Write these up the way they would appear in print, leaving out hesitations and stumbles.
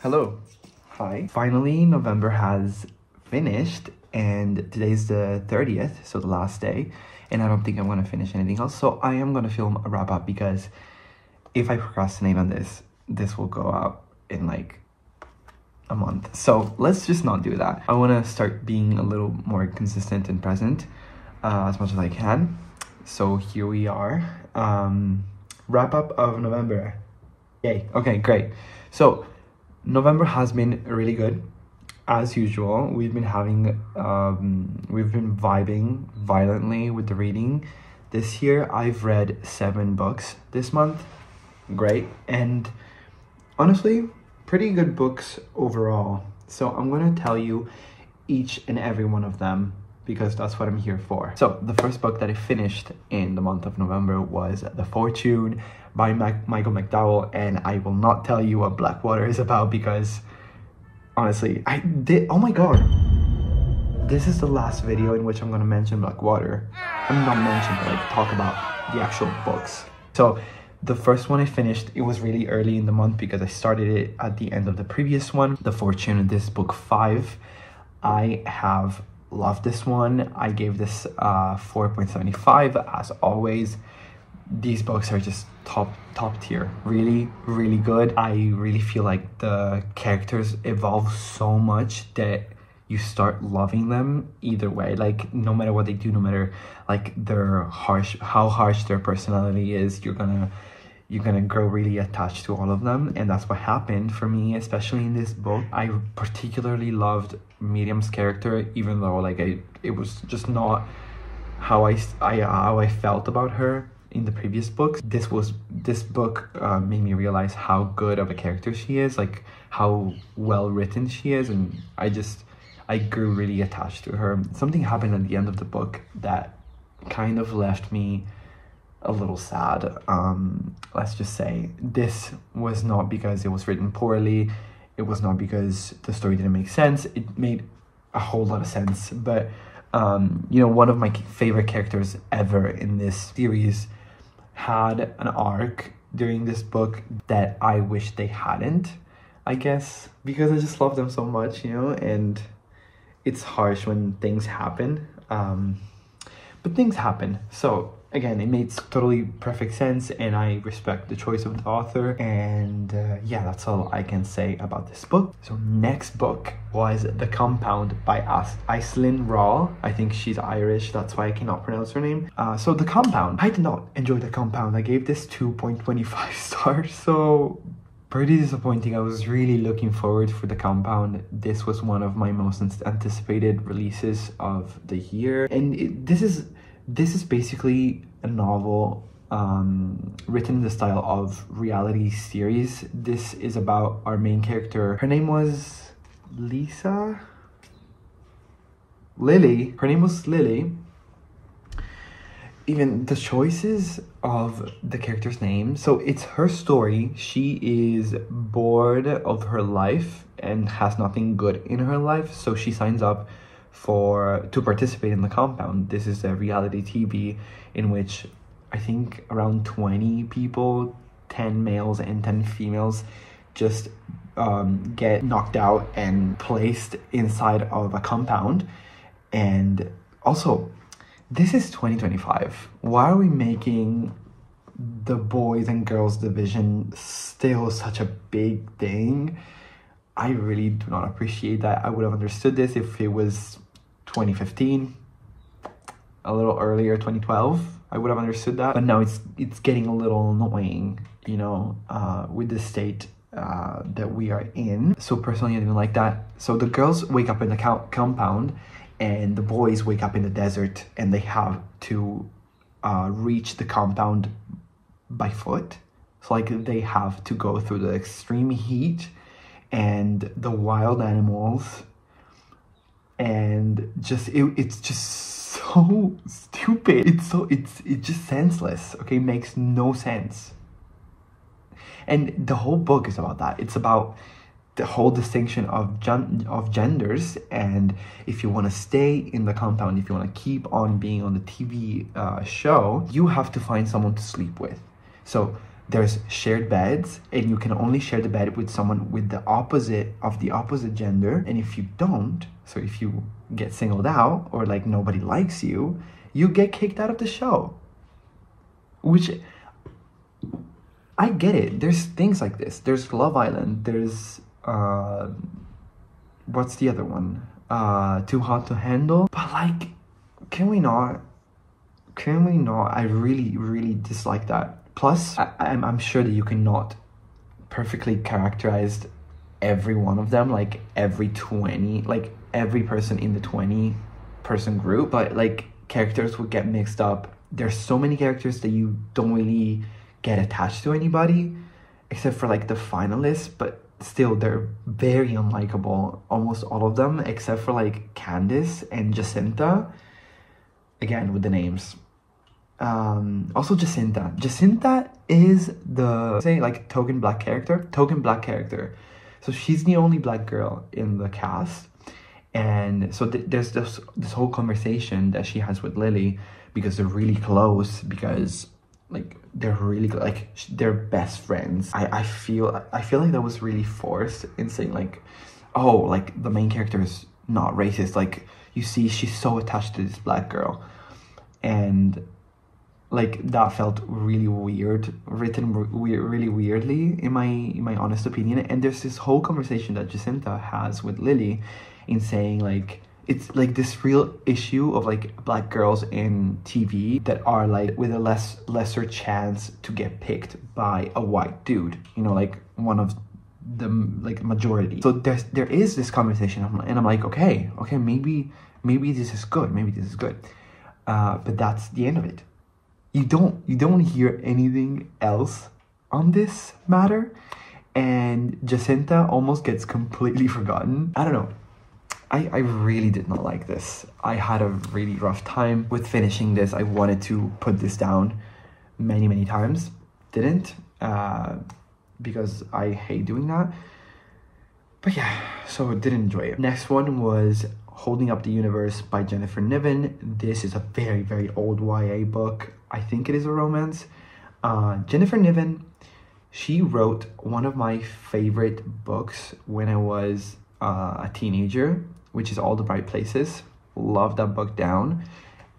Hello. Hi. Finally, November has finished and today's the 30th, so the last day, and I don't think I'm gonna finish anything else. So I am gonna film a wrap up because if I procrastinate on this will go out in like a month. So let's just not do that. I wanna start being a little more consistent and present as much as I can. So here we are. Wrap up of November. Yay. Okay, great. So November has been really good. As usual, we've been vibing violently with the reading. This year, I've read 7 books this month. Great. And honestly, pretty good books overall. So I'm going to tell you each and every one of them because that's what I'm here for. So the first book that I finished in the month of November was The Fortune by Michael McDowell, and I will not tell you what Blackwater is about because honestly, oh my god. This is the last video in which I'm gonna mention Blackwater. I'm not mention, but like talk about the actual books. So the first one I finished, it was really early in the month because I started it at the end of the previous one. The Fortune, this is book 5. I have loved this one. I gave this 4.75 as always. These books are just top tier, really good. I really feel like the characters evolve so much that you start loving them either way, like no matter what they do, no matter like how harsh their personality is, you're gonna grow really attached to all of them. And that's what happened for me, especially in this book. I particularly loved Miriam's character, even though like it was just not how I felt about her in the previous books. This book made me realize how good of a character she is, like how well written she is, and I grew really attached to her. Something happened at the end of the book that kind of left me a little sad. Let's just say this was not because it was written poorly, it was not because the story didn't make sense. It made a whole lot of sense, but you know, one of my favorite characters ever in this series had an arc during this book that I wish they hadn't, I guess, because I just love them so much, you know, and it's harsh when things happen, but things happen. So again, it made totally perfect sense, and I respect the choice of the author, and yeah, that's all I can say about this book. So next book was The Compound by Aislinn Raw. I think she's Irish, that's why I cannot pronounce her name. So The Compound, I did not enjoy The Compound. I gave this 2.25 stars, so pretty disappointing. I was really looking forward for The Compound. This was one of my most anticipated releases of the year, and this is basically a novel written in the style of reality series. This is about our main character. Her name was Lily. Her name was Lily. Even the choices of the character's name. So it's her story. She is bored of her life and has nothing good in her life. So she signs up to participate in The Compound. This is a reality TV in which I think around 20 people, 10 males and 10 females, just get knocked out and placed inside of a compound. And also, this is 2025. Why are we making the boys and girls division still such a big thing? I really do not appreciate that. I would have understood this if it was 2015, a little earlier, 2012. I would have understood that, but now it's getting a little annoying, you know, with the state that we are in. So personally, I didn't like that. So the girls wake up in the compound, and the boys wake up in the desert, and they have to reach the compound by foot. So like they have to go through the extreme heat and the wild animals, and it's just so stupid. It's just senseless. Okay, makes no sense. And the whole book is about that. It's about the whole distinction of genders, and if you want to stay in the compound, if you want to keep on being on the TV show, you have to find someone to sleep with. So there's shared beds, and you can only share the bed with someone with the opposite gender. And if you don't, so if you get singled out or like nobody likes you, you get kicked out of the show. Which, I get it. There's things like this. There's Love Island. There's what's the other one? Too Hot to Handle. But like, can we not? I really dislike that. Plus, I'm sure that you cannot perfectly characterize every one of them, like every person in the 20 person group, but like characters would get mixed up. There's so many characters that you don't really get attached to anybody except for like the finalists, but still they're very unlikable, almost all of them, except for like Candice and Jacinta, again with the names. Also Jacinta is the, say, like token black character. So she's the only black girl in the cast, and so there's this whole conversation that she has with Lily, because they're really close, because like they're really like they're best friends. I feel like that was really forced in saying like, oh, like the main character is not racist, like you see she's so attached to this black girl, and like that felt really weird, written really weirdly in my honest opinion. And there's this whole conversation that Jacinta has with Lily in saying like, it's like this real issue of like black girls in TV that are like with a lesser chance to get picked by a white dude, you know, like one of the like majority. So there is this conversation, and I'm like, okay, maybe this is good, but that's the end of it. You don't hear anything else on this matter, and Jacinta almost gets completely forgotten. I don't know. I really did not like this. I had a really rough time with finishing this. I wanted to put this down many times. Didn't, because I hate doing that. But yeah, so didn't enjoy it. Next one was Holding Up the Universe by Jennifer Niven. This is a very old YA book. I think it is a romance. Jennifer Niven, she wrote one of my favorite books when I was a teenager, which is All the Bright Places. Love that book down.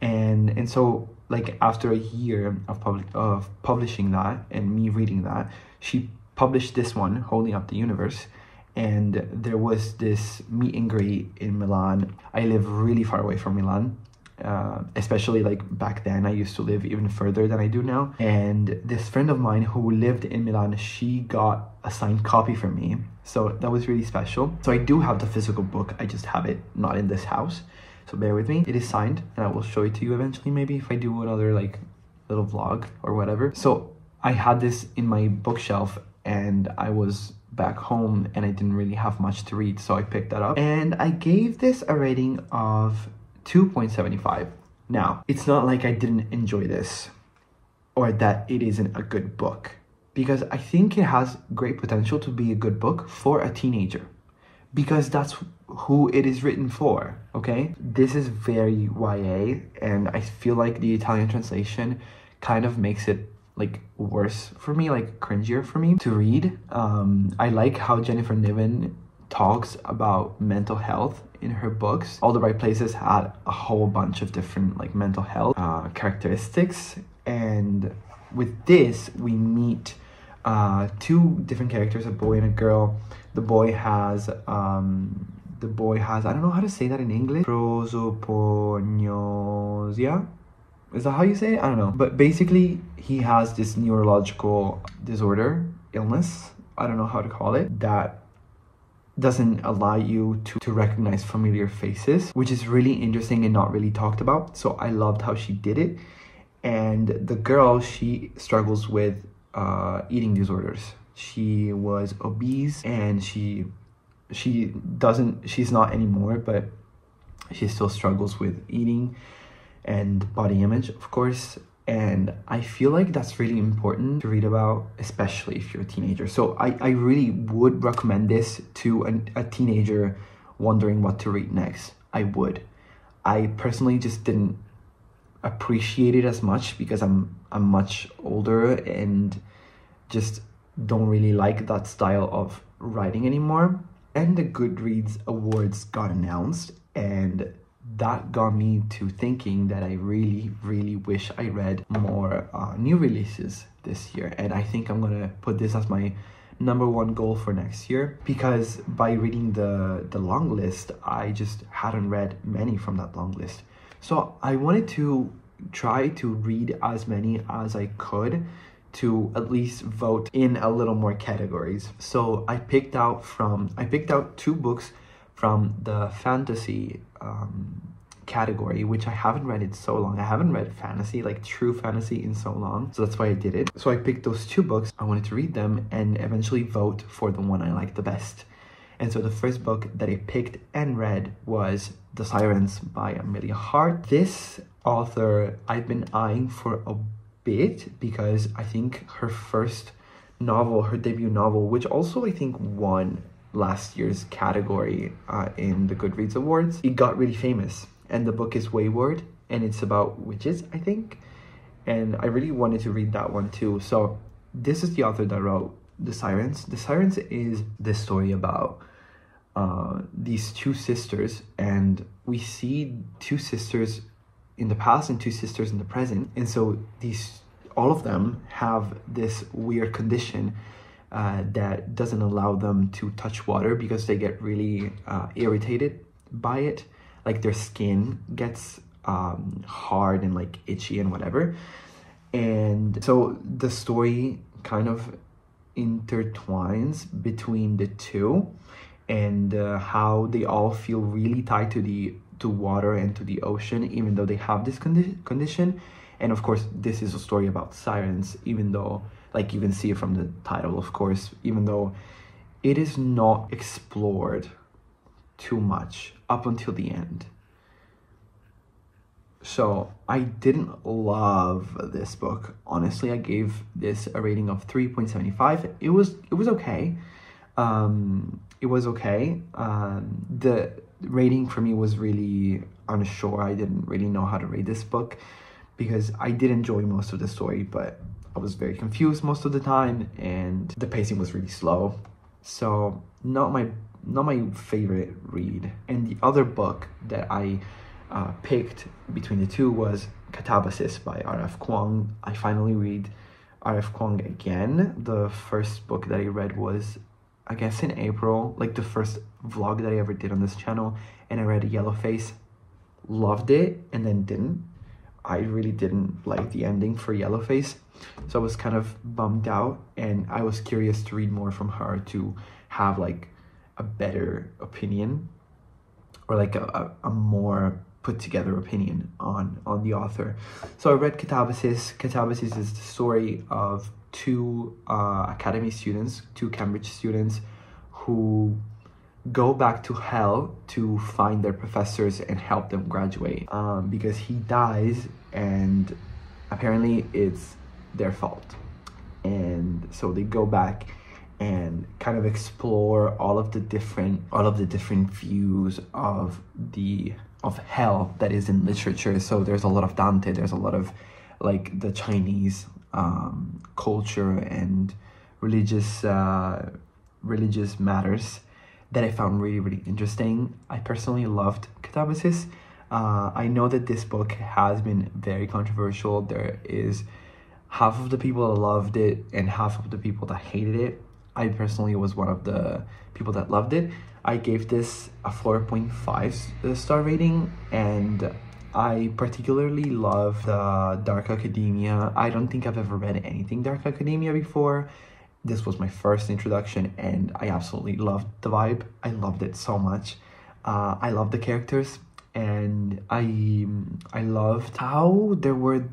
And so like after a year of publishing that and me reading that, she published this one, Holding Up the Universe. And there was this meet and greet in Milan. I live really far away from Milan, especially like back then. I used to live even further than I do now. And this friend of mine who lived in Milan, she got a signed copy from me. So that was really special. So I do have the physical book. I just have it not in this house. So bear with me. It is signed, and I will show it to you eventually, maybe if I do another like little vlog or whatever. So I had this in my bookshelf, and I was back home and I didn't really have much to read, so I picked that up and I gave this a rating of 2.75. Now, it's not like I didn't enjoy this or that it isn't a good book, because I think it has great potential to be a good book for a teenager, because that's who it is written for, okay? This is very YA, and I feel like the Italian translation kind of makes it like worse for me, like cringier for me to read. I like how Jennifer Niven talks about mental health in her books. All the Right Places had a whole bunch of different like mental health characteristics, and with this we meet two different characters, a boy and a girl. The boy has I don't know how to say that in English, prosopagnosia. Is that how you say it? I don't know. But basically, he has this neurological disorder, illness, I don't know how to call it, that doesn't allow you to recognize familiar faces, which is really interesting and not really talked about. So I loved how she did it. And the girl, she struggles with eating disorders. She was obese, and she's not anymore, but she still struggles with eating and body image, of course. And I feel like that's really important to read about, especially if you're a teenager. So I really would recommend this to a teenager wondering what to read next. I would. I personally just didn't appreciate it as much because I'm much older, and just don't really like that style of writing anymore. And the Goodreads awards got announced, and that got me to thinking that I really wish I read more new releases this year. And I think I'm gonna put this as my #1 goal for next year, because by reading the long list, I just hadn't read many from that long list. So I wanted to try to read as many as I could to at least vote in a little more categories. So I picked out 2 books from the fantasy category, which I haven't read in so long. I haven't read fantasy, like true fantasy, in so long, so that's why I did it. So I picked those 2 books. I wanted to read them and eventually vote for the one I liked the best. And so the first book that I picked and read was The Sirens by Amelia Hart. This author I've been eyeing for a bit, because I think her first novel, her debut novel, which also I think won last year's category in the Goodreads Awards, it got really famous. And the book is Wayward, and it's about witches, I think. And I really wanted to read that one too. So this is the author that wrote The Sirens. The Sirens is this story about these 2 sisters, and we see 2 sisters in the past and 2 sisters in the present. And so all of them have this weird condition that doesn't allow them to touch water, because they get really irritated by it. Like their skin gets hard and like itchy and whatever. And so the story kind of intertwines between the 2, and how they all feel really tied to water and to the ocean, even though they have this condition. And of course, this is a story about sirens, even though, like you can see it from the title, of course, even though it is not explored too much up until the end. So I didn't love this book. Honestly, I gave this a rating of 3.75. It was okay. It was okay. The rating for me was really unsure. I didn't really know how to rate this book, because I did enjoy most of the story, but I was very confused most of the time, and the pacing was really slow. So not my favorite read. And the other book that I picked between the 2 was Catabasis by R.F. Kuang. I finally read R.F. Kuang again. The first book that I read was, I guess, in April, like the first vlog that I ever did on this channel, and I read Yellowface, loved it, and then didn't. I really didn't like the ending for Yellowface, so I was kind of bummed out, and I was curious to read more from her to have like a better opinion, or like a more put together opinion on the author. So I read Catabasis. Catabasis is the story of 2 academy students, 2 Cambridge students, who go back to hell to find their professors and help them graduate, because he dies, and apparently it's their fault. And so they go back and kind of explore all of the different views of hell that is in literature. So there's a lot of Dante, there's a lot of like the Chinese culture and religious matters that I found really interesting. I personally loved Catabasis. I know that this book has been very controversial. There is half of the people that loved it and half of the people that hated it. I personally was one of the people that loved it. I gave this a 4.5 star rating, and I particularly love the Dark Academia. I don't think I've ever read anything Dark Academia before. This was my first introduction, and I absolutely loved the vibe. I loved it so much. I loved the characters, and I loved how there were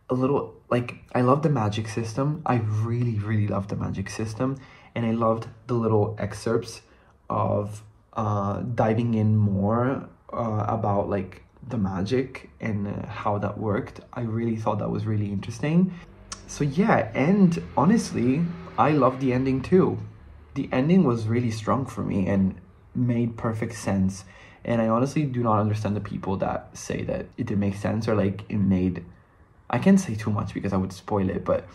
a little, like, I loved the magic system. I really loved the magic system, and I loved the little excerpts of diving in more about like the magic and how that worked. I really thought that was really interesting. So yeah, and honestly, I loved the ending too. The ending was really strong for me and made perfect sense. And I honestly do not understand the people that say that it didn't make sense, or like it made, I can't say too much because I would spoil it, but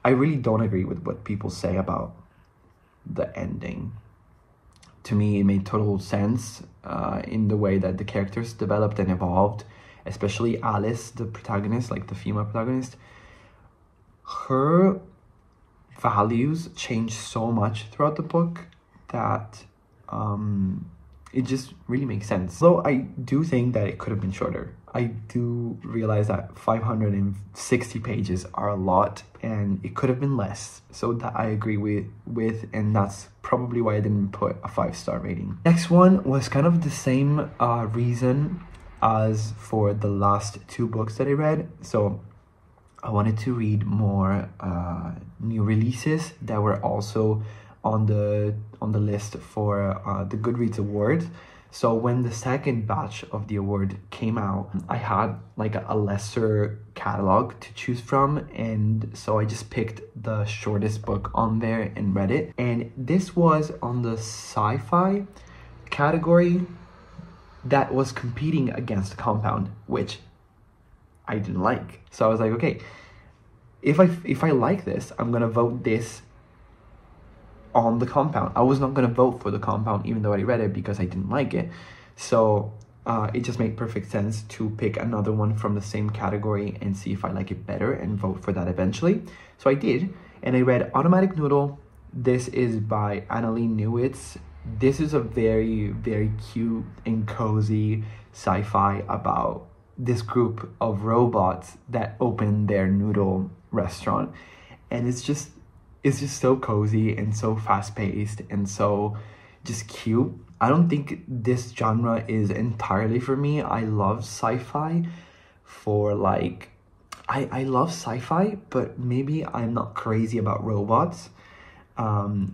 I really don't agree with what people say about the ending. To me, it made total sense in the way that the characters developed and evolved, especially Alice, the protagonist, like the female protagonist. Her values changed so much throughout the book that it just really makes sense. So I do think that it could have been shorter. I do realize that 560 pages are a lot and it could have been less. So that I agree with, and that's probably why I didn't put a 5-star rating. Next one was kind of the same reason as for the last 2 books that I read. So I wanted to read more new releases that were also on the list for the Goodreads Award. So when the second batch of the award came out, I had like a lesser catalog to choose from, and so I just picked the shortest book on there and read it. And this was on the sci-fi category that was competing against The Compound, which I didn't like. So I was like, okay, if I like this, I'm gonna vote this on The Compound. I was not gonna vote for The Compound even though I read it because I didn't like it. So it just made perfect sense to pick another one from the same category and see if I like it better and vote for that eventually. So I did, and I read Automatic Noodle. This is by Annalee Newitz. This is a very, very cute and cozy sci-fi about this group of robots that open their noodle restaurant, and it's just so cozy and so fast-paced and so just cute. I don't think this genre is entirely for me. I love sci-fi for like I love sci-fi, but maybe I'm not crazy about robots,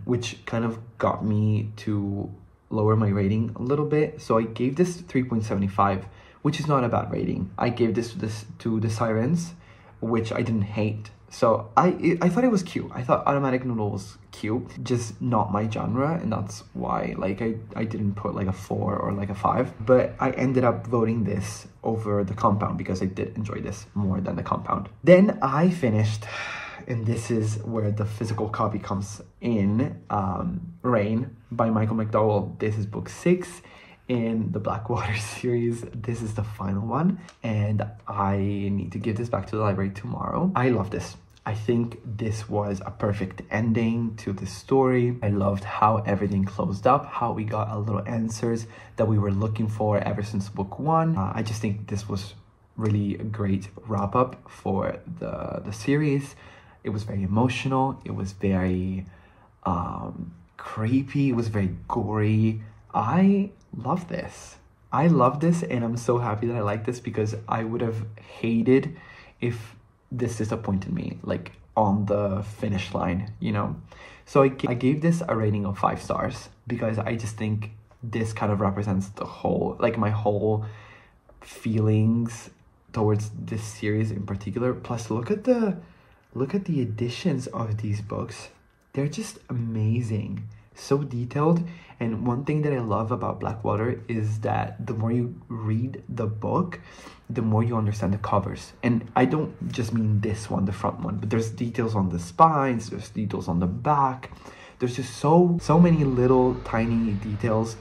which kind of got me to lower my rating a little bit. So I gave this 3.75, which is not a bad rating. I gave this to the Sirens, which I didn't hate. So I thought it was cute. I thought Automatic Noodle was cute, just not my genre, and that's why like I didn't put like a 4 or like a 5. But I ended up voting this over The Compound because I did enjoy this more than The Compound. Then I finished, and this is where the physical copy comes in, Rain by Michael McDowell. This is book 6 in the Blackwater series. This is the final one, and I need to give this back to the library tomorrow. I love this. I think this was a perfect ending to the story. I loved how everything closed up, how we got a little answers that we were looking for ever since book 1. I just think this was really a great wrap up for the series. It was very emotional. It was very creepy. It was very gory. I love this. I love this, and I'm so happy that I like this because I would have hated if this disappointed me, like on the finish line, you know? So I gave this a rating of 5 stars because I just think this kind of represents the whole, like my whole feelings towards this series in particular. Plus, look at the editions of these books. They're just amazing. So detailed. And one thing that I love about Blackwater is that the more you read the book, the more you understand the covers. And I don't just mean this one, the front one, but there's details on the spines, there's details on the back. There's just so many little tiny details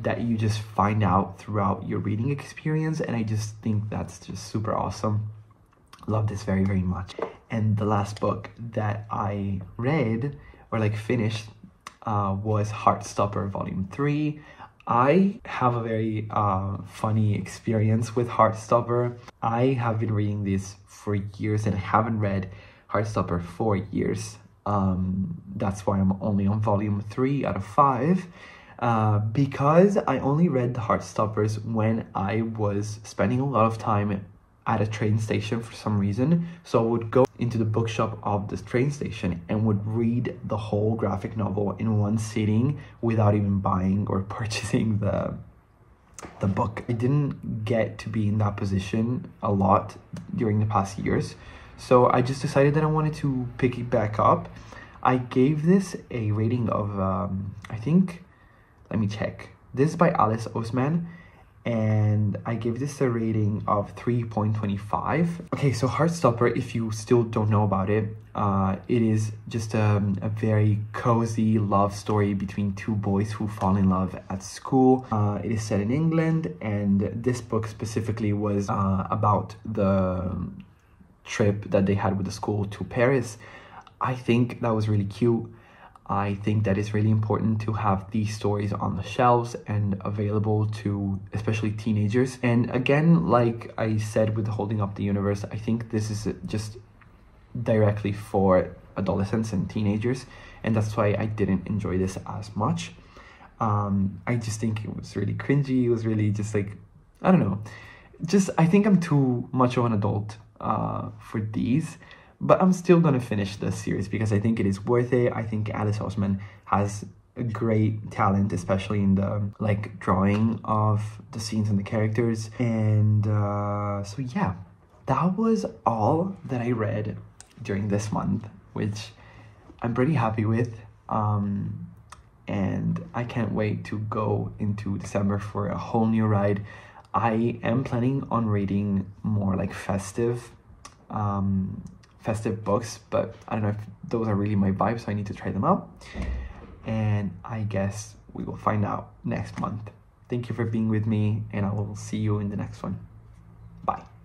that you just find out throughout your reading experience, and I just think that's just super awesome. Love this very, very much. And the last book that I read or like finished was Heartstopper Volume 3. I have a very funny experience with Heartstopper. I have been reading this for years and I haven't read Heartstopper for years. That's why I'm only on Volume 3 out of 5. Because I only read the Heartstoppers when I was spending a lot of time at a train station for some reason. So I would go into the bookshop of this train station and would read the whole graphic novel in one sitting without even buying or purchasing the book. I didn't get to be in that position a lot during the past years. So I just decided that I wanted to pick it back up. I gave this a rating of, I think, let me check. This is by Alice Oseman. and I gave this a rating of 3.25. Okay, so Heartstopper, if you still don't know about it, it is just a very cozy love story between two boys who fall in love at school. It is set in England, and this book specifically was about the trip that they had with the school to Paris. I think that was really cute. I think that it's really important to have these stories on the shelves and available to especially teenagers. And again, like I said with Holding Up the Universe, I think this is just directly for adolescents and teenagers, and that's why I didn't enjoy this as much. I just think it was really cringy. It was really just like, I don't know. Just, I think I'm too much of an adult for these. But I'm still gonna finish the series because I think it is worth it. I think Alice Oseman has a great talent, especially in the like drawing of the scenes and the characters. And so yeah, that was all that I read during this month, which I'm pretty happy with. And I can't wait to go into December for a whole new ride. I am planning on reading more like festive books, but I don't know if those are really my vibe, so I need to try them out. And I guess we will find out next month. Thank you for being with me, and I will see you in the next one. Bye.